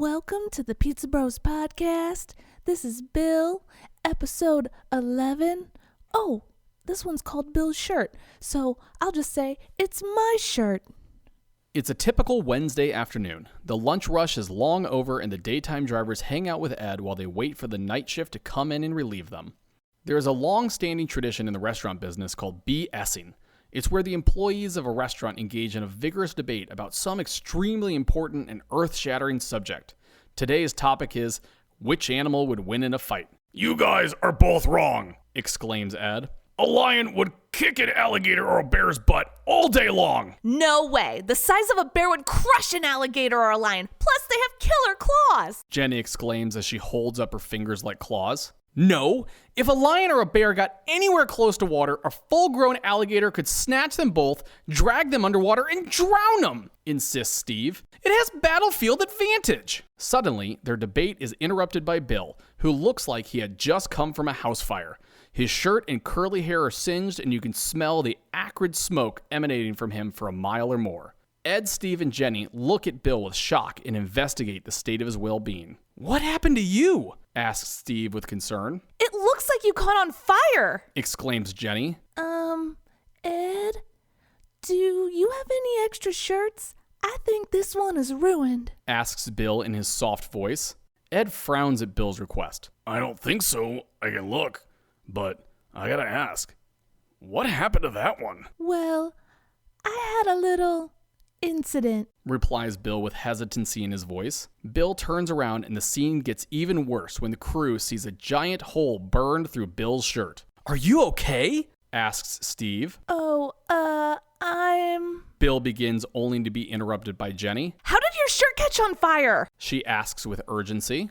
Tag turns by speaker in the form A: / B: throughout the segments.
A: Welcome to the Pizza Bros podcast. This is Bill, episode 11. Oh, this one's called Bill's shirt, so I'll just say it's my shirt.
B: It's a typical Wednesday afternoon. The lunch rush is long over and the daytime drivers hang out with Ed while they wait for the night shift to come in and relieve them. There is a long-standing tradition in the restaurant business called BSing. It's where the employees of a restaurant engage in a vigorous debate about some extremely important and earth-shattering subject. Today's topic is, which animal would win in a fight?
C: "You guys are both wrong,"
B: exclaims Ed.
C: "A lion would kick an alligator or a bear's butt all day long."
A: No way. The size of a bear would crush an alligator or a lion. Plus, they have killer claws.
B: Jenny exclaims as she holds up her fingers like claws. No, if a lion or a bear got anywhere close to water, a full-grown alligator could snatch them both, drag them underwater, and drown them, insists Steve. It has battlefield advantage. Suddenly, their debate is interrupted by Bill, who looks like he had just come from a house fire. His shirt and curly hair are singed, and you can smell the acrid smoke emanating from him for a mile or more. Ed, Steve, and Jenny look at Bill with shock and investigate the state of his well-being. "What happened to you?" asks Steve with concern.
A: It looks like you caught on fire,
B: exclaims Jenny.
A: Ed, do you have any extra shirts? I think this one is ruined,
B: asks Bill in his soft voice. Ed frowns at Bill's request.
C: "I don't think so. I can look. But I gotta ask, what happened to that one?"
A: Well, I had a little incident,
B: replies Bill with hesitancy in his voice. Bill turns around and the scene gets even worse when the crew sees a giant hole burned through Bill's shirt. "Are you okay?" asks Steve. Bill begins only to be interrupted by Jenny.
A: How did your shirt catch on fire?
B: She asks with urgency.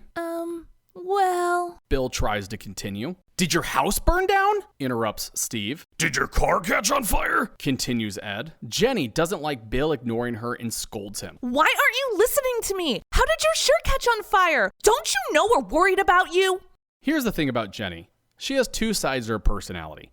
A: Well...
B: Bill tries to continue. "Did your house burn down?" interrupts Steve.
C: "Did your car catch on fire?"
B: continues Ed. Jenny doesn't like Bill ignoring her and scolds him.
A: Why aren't you listening to me? How did your shirt catch on fire? Don't you know we're worried about you?
B: Here's the thing about Jenny. She has two sides to her personality.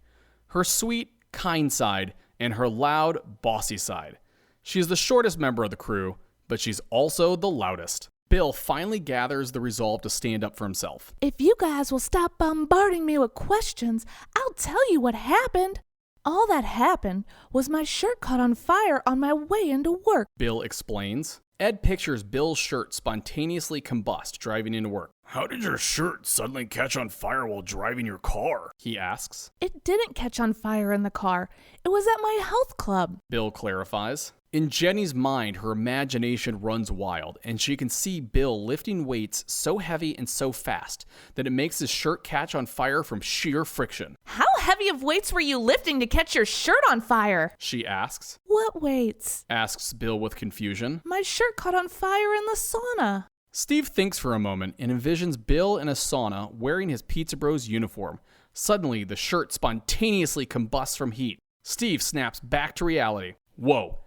B: Her sweet, kind side and her loud, bossy side. She's the shortest member of the crew, but she's also the loudest. Bill finally gathers the resolve to stand up for himself.
A: If you guys will stop bombarding me with questions, I'll tell you what happened. All that happened was my shirt caught on fire on my way into work.
B: Bill explains. Ed pictures Bill's shirt spontaneously combust driving into work.
C: "How did your shirt suddenly catch on fire while driving your car?"
B: he asks.
A: It didn't catch on fire in the car. It was at my health club,
B: Bill clarifies. In Jenny's mind, her imagination runs wild, and she can see Bill lifting weights so heavy and so fast that it makes his shirt catch on fire from sheer friction.
A: How heavy of weights were you lifting to catch your shirt on fire?
B: She asks.
A: What weights?
B: Asks Bill with confusion.
A: My shirt caught on fire in the sauna.
B: Steve thinks for a moment and envisions Bill in a sauna wearing his Pizza Bros uniform. Suddenly, the shirt spontaneously combusts from heat. Steve snaps back to reality. Whoa.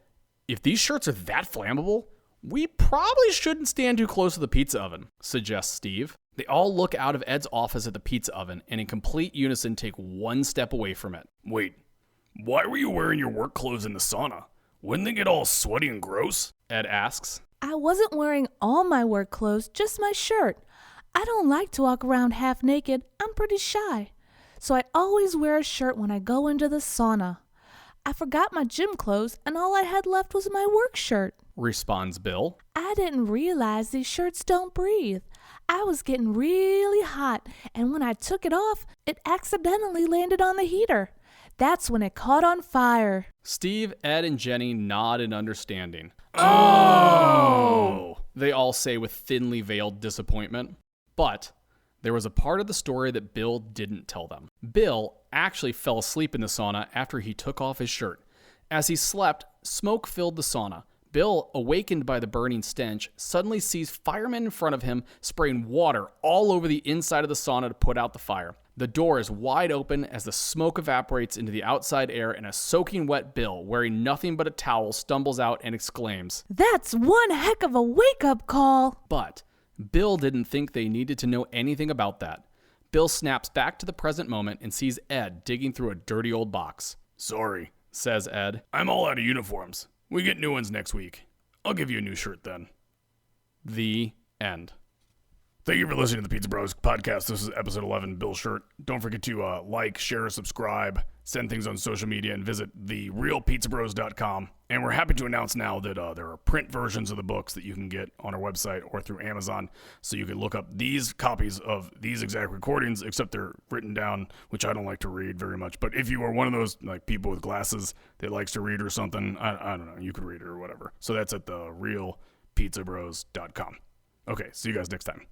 B: If these shirts are that flammable, we probably shouldn't stand too close to the pizza oven, suggests Steve. They all look out of Ed's office at the pizza oven and in complete unison take one step away from it.
C: "Wait, why were you wearing your work clothes in the sauna? Wouldn't they get all sweaty and gross?"
B: Ed asks.
A: I wasn't wearing all my work clothes, just my shirt. I don't like to walk around half naked. I'm pretty shy. So I always wear a shirt when I go into the sauna. I forgot my gym clothes, and all I had left was my work shirt,
B: responds Bill.
A: I didn't realize these shirts don't breathe. I was getting really hot, and when I took it off, it accidentally landed on the heater. That's when it caught on fire.
B: Steve, Ed, and Jenny nod in understanding.
C: Oh!
B: They all say with thinly veiled disappointment. But there was a part of the story that Bill didn't tell them. Bill actually fell asleep in the sauna after he took off his shirt. As he slept, smoke filled the sauna. Bill, awakened by the burning stench, suddenly sees firemen in front of him spraying water all over the inside of the sauna to put out the fire. The door is wide open as the smoke evaporates into the outside air, and a soaking wet Bill, wearing nothing but a towel, stumbles out and exclaims,
A: "That's one heck of a wake-up call."
B: But Bill didn't think they needed to know anything about that. Bill snaps back to the present moment and sees Ed digging through a dirty old box.
C: "Sorry,"
B: says Ed.
C: "I'm all out of uniforms. We get new ones next week. I'll give you a new shirt then."
B: The End.
C: Thank you for listening to the Pizza Bros podcast. This is episode 11, Bill Shirt. Don't forget to like, share, subscribe, send things on social media, and visit therealpizzabros.com. And we're happy to announce now that there are print versions of the books that you can get on our website or through Amazon. So you can look up these copies of these exact recordings, except they're written down, which I don't like to read very much. But if you are one of those like people with glasses that likes to read or something, I don't know, you could read it or whatever. So that's at therealpizzabros.com. Okay, see you guys next time.